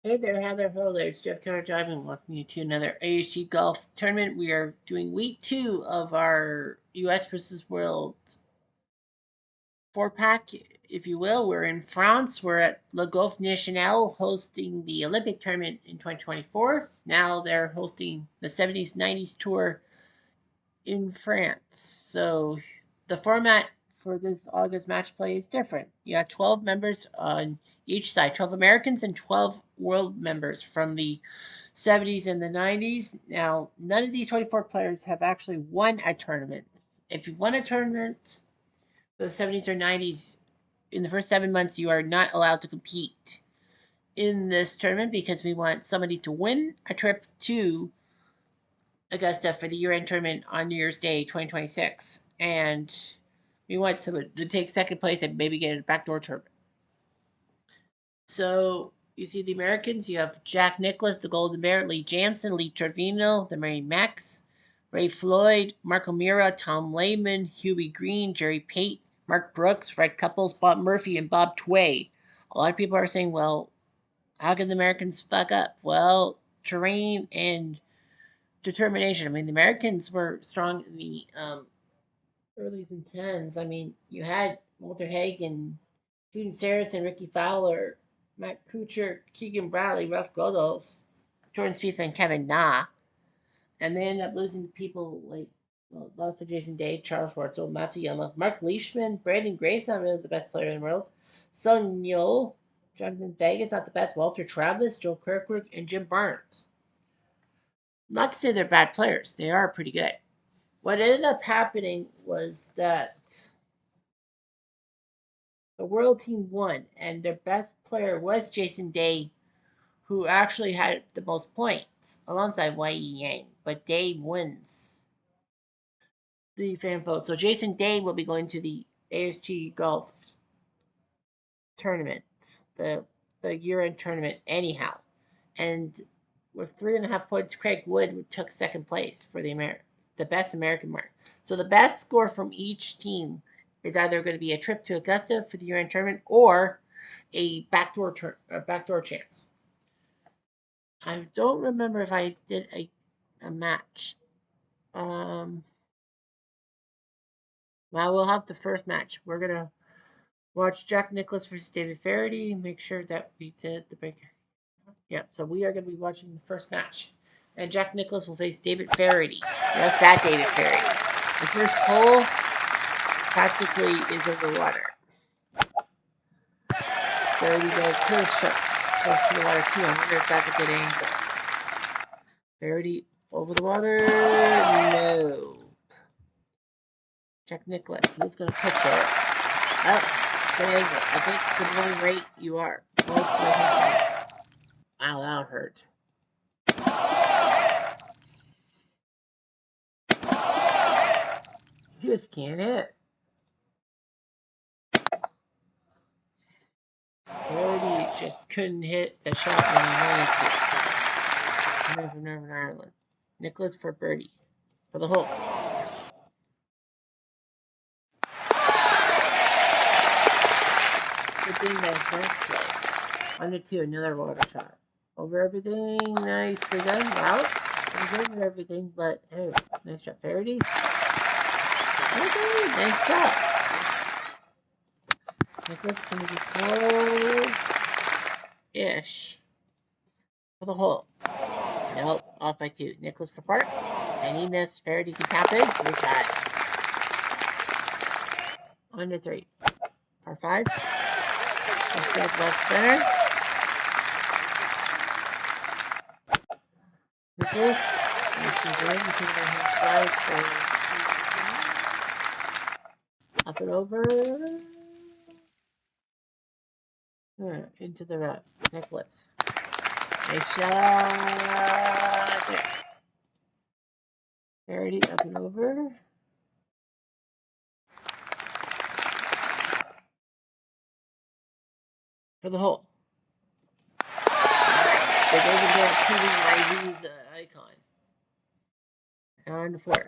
Hey there, Heather. Hello there. It's Jeff Keller Driving. Welcome you to another ASG Golf tournament. We are doing week 2 of our US versus World 4-pack, if you will. We're in France. We're at Le Golf National hosting the Olympic tournament in 2024. Now they're hosting the 70s, 90s tour in France. So the format for this August match play is different. You have 12 members on each side, 12 Americans and 12 world members from the 70s and the 90s. Now, none of these 24 players have actually won a tournament. If you've won a tournament for the 70s or 90s, in the first 7 months, you are not allowed to compete in this tournament because we want somebody to win a trip to Augusta for the year-end tournament on New Year's Day 2026. And we want someone to take second place and maybe get a backdoor tournament. So you see the Americans, you have Jack Nicklaus, the Golden Bear, Lee Jansen, Lee Trevino, the Mary Max, Ray Floyd, Mark O'Meara, Tom Lehman, Huey Green, Jerry Pate, Mark Brooks, Fred Couples, Bob Murphy, and Bob Tway. A lot of people are saying, well, how can the Americans fuck up? Well, terrain and determination. I mean, the Americans were strong in the earlys and tens. I mean, you had Walter Hagen, Jude Saracen, Ricky Fowler, Matt Kuchar, Keegan Bradley, Ralph Godos, Jordan Spieth, and Kevin Na. And they ended up losing to people like, lost to Jason Day, Charles Schwartzel, Matsuyama, Mark Leishman, Brandon Gray's not really the best player in the world, Sun Yo, Jonathan Vegas, not the best, Walter Travis, Joe Kirkwood, and Jim Burns. Not to say they're bad players, they are pretty good. What ended up happening was that the world team won, and their best player was Jason Day, who actually had the most points alongside Y.E. Yang. But Day wins the fan vote. So Jason Day will be going to the ASG Golf tournament, the year-end tournament, anyhow. And with 3.5 points, Craig Wood took second place for the best American mark. So the best score from each team is either going to be a trip to Augusta for the year-end tournament or a backdoor chance. I don't remember if I did a match. Well, we'll have the first match. We're gonna watch Jack Nicklaus versus David Faraday. Make sure that we did the big. Yeah, so we are gonna be watching the first match, and Jack Nicklaus will face David Faraday. That's that David Faraday. The first hole practically is over water. Faraday does his shot close to the water too. I wonder if that's a good angle. Faraday over the water. No. Jack Nicklaus. He's going to pitch it. Oh, good angle. I think the only rate you are. Wow, that hurt. You just can't hit. Faraday just couldn't hit the shot when he wanted to. Coming from Northern Ireland. Nicklaus for birdie. For the hole. Good thing that first play. 1-2, another water shot. Over everything, nicely done. Well, I'm over everything, but hey, nice shot, Faraday. Okay, nice shot. Nicklaus can be close-ish for the hole. Nope, off by 2. Nicklaus for par, and he missed. Faraday can tap in. Great shot. 1-3. Par 5. Left center. Nicklaus. Up and over. Into the rough. Nicklaus. Nice shot. There. Faraday up and over. For the hole. They go over there proving my visa icon. On the floor.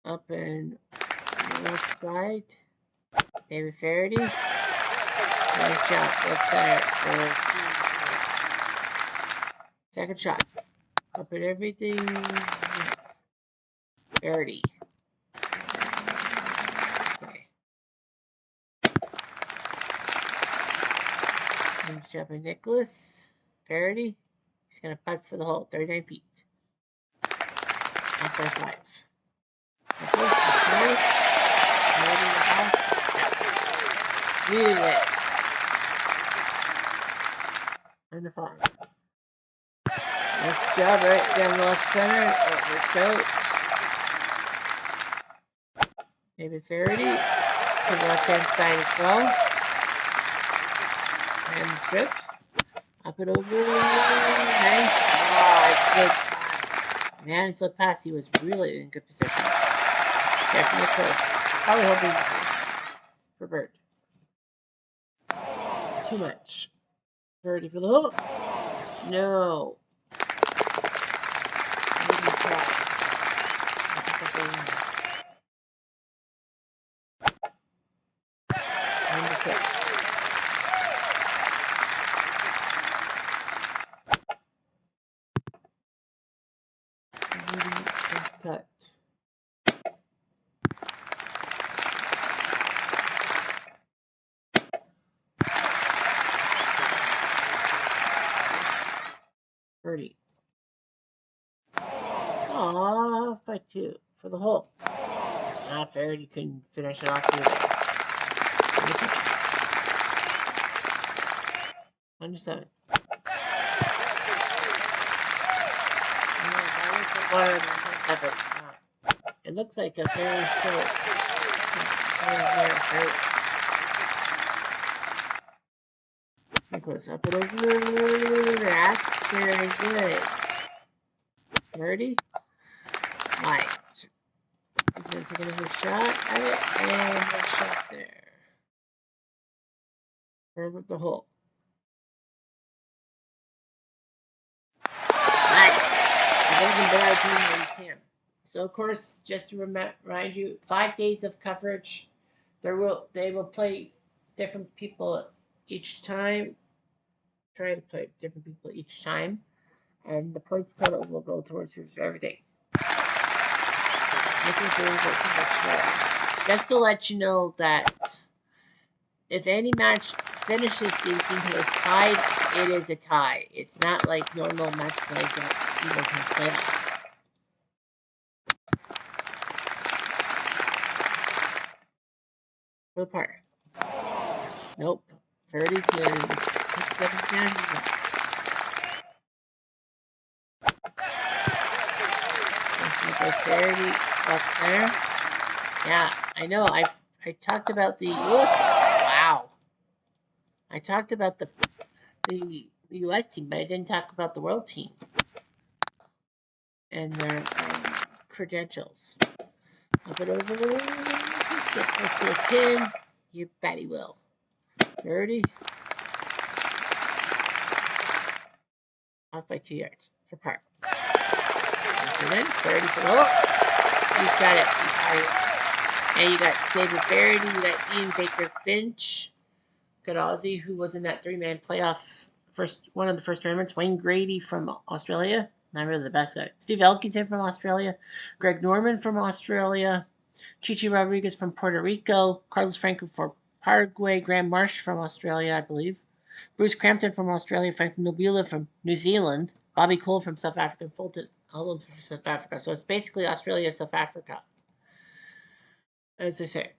Up and left side. David Faraday. Nice shot. Left center. Second shot. Up at everything. Verity. Okay. Next shot by Nicholas. Verity. He's going to putt for the hole. 39 feet. Off by 5. Nicholas, Verity in the house. Needed it. And the 5. Nice job right down the left center. Oh, it works out. David Verity to the left-hand side as well. And the strip. Up and over. Nice. Oh, it slipped past. Man, it slipped past. He was really in good position. Jeff Nicholas. Probably hoping for bird. Too much. Verity for the hook. No. Maybe try. And the kick. Cut. Verity. Aw, by 2 for the hole. Not fair, you couldn't finish it off either. 107. It looks like a very short. Nicholas up and over. That's very good. Verity. Right. He's going to take another shot at it, and a shot there. Over the hole. Nice. The Golden Bear team leads him. So, of course, just to remind you, 5 days of coverage. They will play different people each time. Try to play different people each time. And the points total will go towards everything. Just to let you know that if any match finishes the team who is tied, it is a tie. It's not like normal match play that people can play on. For the par. Nope. 30 can put 7 down. Verity left center. Yeah, I know. I talked about the look. Wow. I talked about the U.S. team, but I didn't talk about the world team and their credentials. Up and over. Get close to the pin. You bet he will. Verity. Off by 2 yards for par. And then Verity for the hole. He's got it. And you got David Verity, you got Ian Baker Finch, good Aussie who was in that 3-man playoff one of the first tournaments. Wayne Grady from Australia, not really the best guy. Steve Elkington from Australia, Greg Norman from Australia, Chichi Rodriguez from Puerto Rico, Carlos Franco from Paraguay, Graham Marsh from Australia, I believe, Bruce Crampton from Australia, Frank Nobila from New Zealand, Bobby Cole from South Africa, Fulton Holland from South Africa. So it's basically Australia, South Africa, as they say.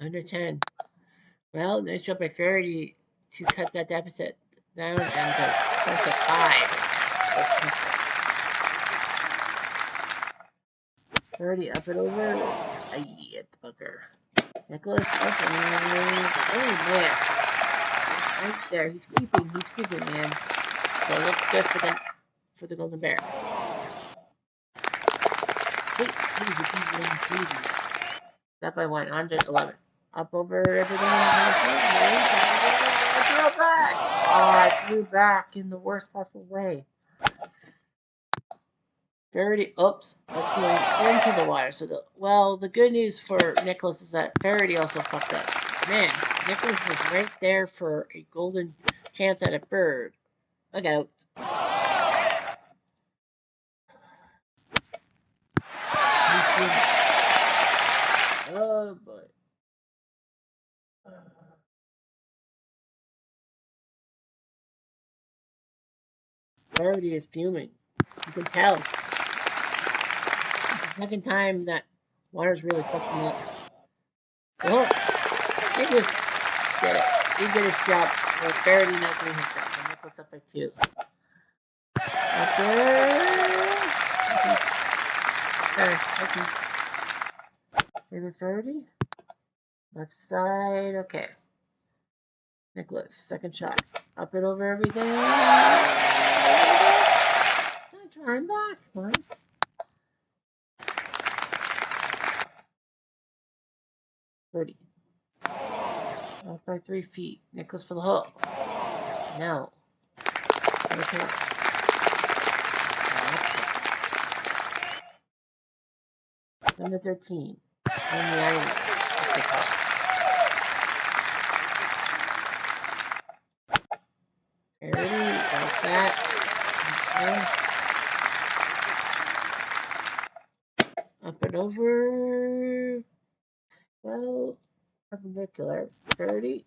Under 10. Well, nice job by Verity to cut that deficit down and to force a tie. Verity up and over. Aye, at the bunker. Nicholas up and oh man. Right there. He's creeping, man. So it looks good for the Golden Bear. Easy. That by 1, under 11. Up over everything. Throw back. Oh, I threw back in the worst possible way. Verity, oops, going into the water. So the good news for Nicholas is that Verity also fucked up. Man, Nicholas was right there for a golden chance at a bird. Look out. Oh boy. Verity is fuming. You can tell. It's the second time that water's really fucked him up. Oh, Nicholas did it. He did his job. Well, Verity not doing his job. So Nicholas up by 2. Up there. Okay. Favorite Verity? Left side. Okay. Nicholas, second shot. Up and over everything. Trying back. Come on. Birdie. Off by 3 feet. Nicholas for the hole. No. Okay. Number 13. On the island. Birdie. Got that. Okay. Up and over. Well, perpendicular. Birdie.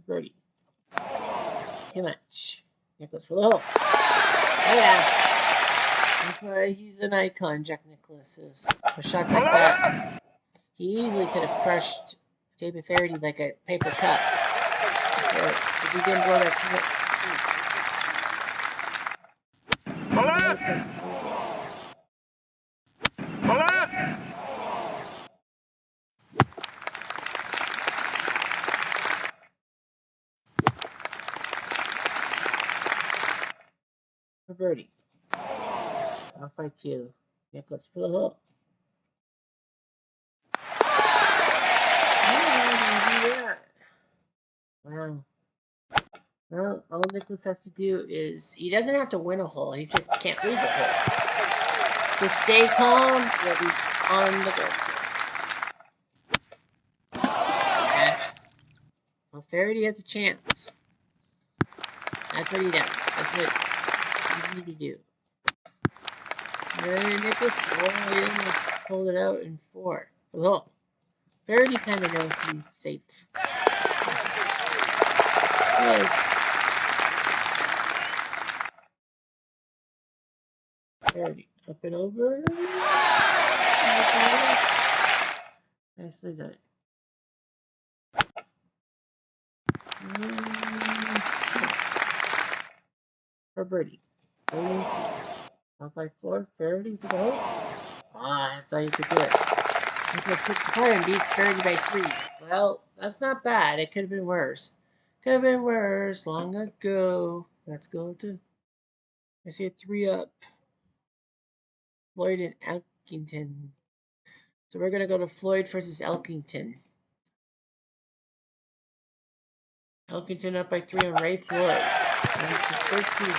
Birdie. Too much. Nicholas for the hole. Oh yeah. That's why he's an icon, Jack Nicklaus is. With shots like that, he easily could have crushed David Verity like a paper cup. But if he didn't blow that for Birdie. Off by 2. Nicholas for the hole. Wow. Well, all Nicholas has to do is, he doesn't have to win a hole, he just can't lose a hole. Just stay calm, you'll be on the golf course. Well, Verity has a chance. That's what he does. That's what you need to do. And Nicholas, oh, he almost pulled it out in 4. Oh, Verity kind of knows he's safe. Yes. Verity, up and over. Nicely done. For Birdie. Off by 4. Verity for the hole. I thought you could do it. Nicholas puts the par and beats Verity by 3. Well, that's not bad. It could have been worse. Could have been worse long ago. Let's go to, I see a 3 up. Floyd and Elkington. So we're going to go to Floyd versus Elkington. Elkington up by 3 on Ray Floyd. 13.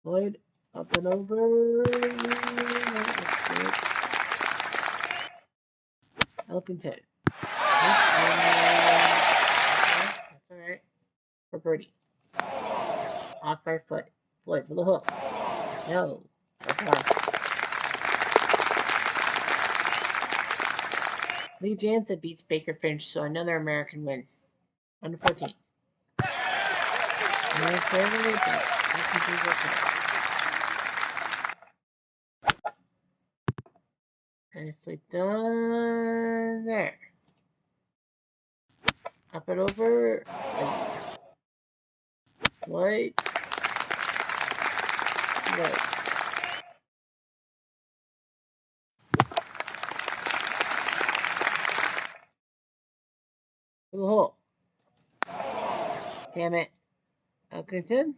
Floyd up and over. Elkington. That's alright. For Birdie. Off by foot. Floyd for the hook. No. Okay. Lee Jansen beats Baker Finch, so another American win. Under 14. No fairway, but nicely done there. Up and over. White. White. For the hole. Damn it. Elkington.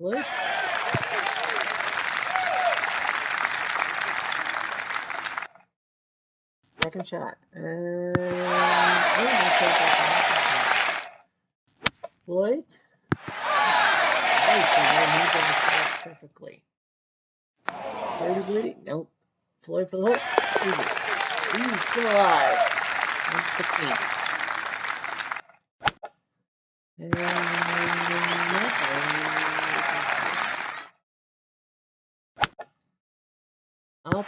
Floyd. Second shot. Floyd. Nice. And then he does it perfectly. Birdie booty. Nope. Floyd for the hole. Easy. He's still alive. 116. And up.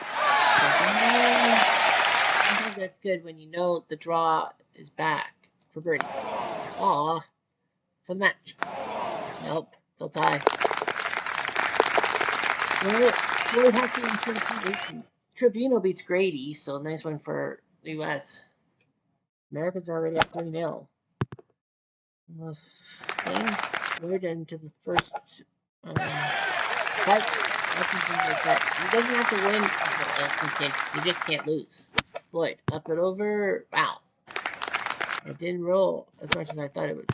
Sometimes that's good when you know the draw is back for birdie. Aw. For the match. Nope. Still tie. Well, it has to be in 2018. Trevino beats Grady, so nice one for the U.S. Americans are already up 3-0. Right into the first fight. He doesn't have to win. You just can't lose. Floyd, up and over. Wow. It didn't roll as much as I thought it would.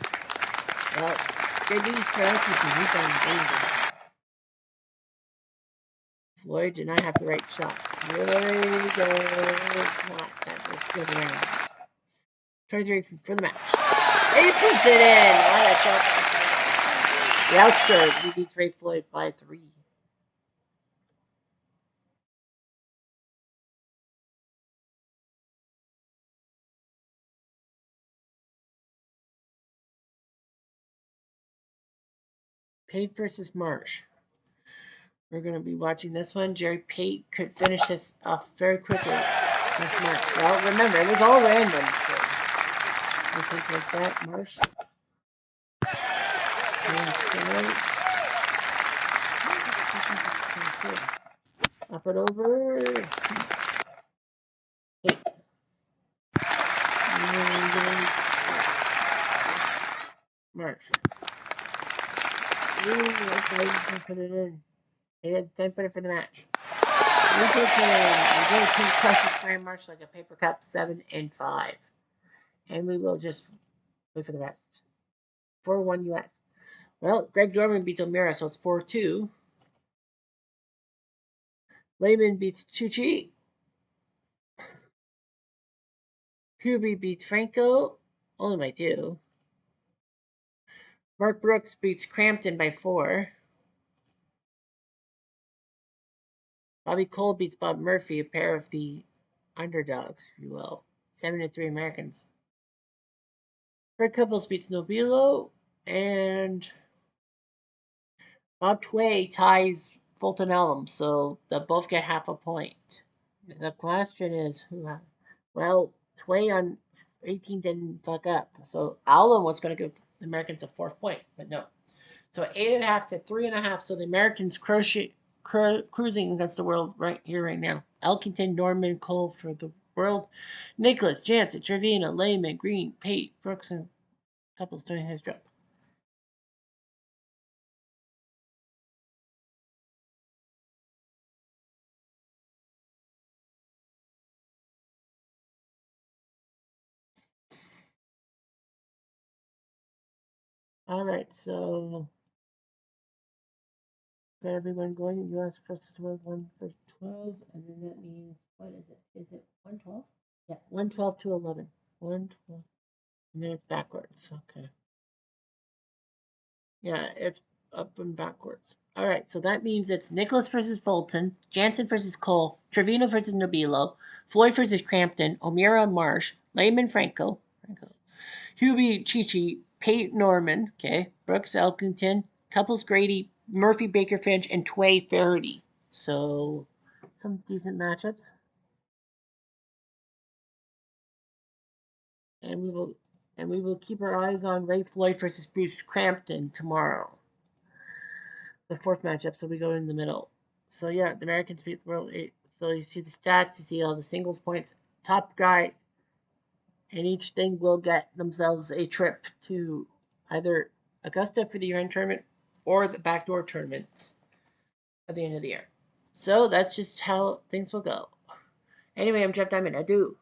Well, good news for us because he's on danger. Floyd did not have the right shot. There we go. Not. That was good around. 23 for the match. He puts it in. What a shot. The outscored. He beats Ray Floyd by 3. Pate versus Marsh. We're going to be watching this one. Jerry Pate could finish this off very quickly. Well, remember, it was all random, so we'll take like that. Marsh. Up and over. Marsh. Ooh, okay, you can put it in. He has 10 for the match. We take King crushes Graham Marsh like a paper cup, 7 and 5. And we will just wait for the rest. 4-1 US. Well, Greg Dorman beats O'Meara, so it's 4-2. Lehman beats Chuchi. Hubie beats Franco, only by 2. Mark Brooks beats Crampton by 4. Bobby Cole beats Bob Murphy, a pair of the underdogs, if you will. 7-3 Americans. Fred Couples beats Nobilo, and Bob Tway ties Fulton Elm, so they'll both get half a point. The question is, well, Tway on 18 didn't fuck up, so Allen was going to give the Americans a 4th point, but no. So 8.5 to 3.5, so the Americans cruising against the world right here, right now. Elkington, Norman, Cole for the world. Nicholas, Jansen, Trevino, Lehman, Green, Pate, Brooks, and Couples doing his job. All right, so got everyone going. U.S. versus World 1 for 12, and then that means, what is it? Is it 112? Yeah, 112 to 11. 112. And then it's backwards. Okay. Yeah, it's up and backwards. All right, so that means it's Nicholas versus Fulton, Jansen versus Cole, Trevino versus Nobilo, Floyd versus Crampton, O'Meara Marsh, Lehman Franco, Hubie Chichi, Pate Norman, okay, Brooks Elkington, Couples Grady, Murphy Baker Finch, and Tway Faraday. So some decent matchups. And we will keep our eyes on Ray Floyd versus Bruce Crampton tomorrow. The 4th matchup, so we go in the middle. So yeah, the Americans beat the world 8. So you see the stats, you see all the singles points. Top guy in each thing will get themselves a trip to either Augusta for the year-end tournament or the backdoor tournament at the end of the year. So that's just how things will go. Anyway, I'm Jeff Diamond. Adieu.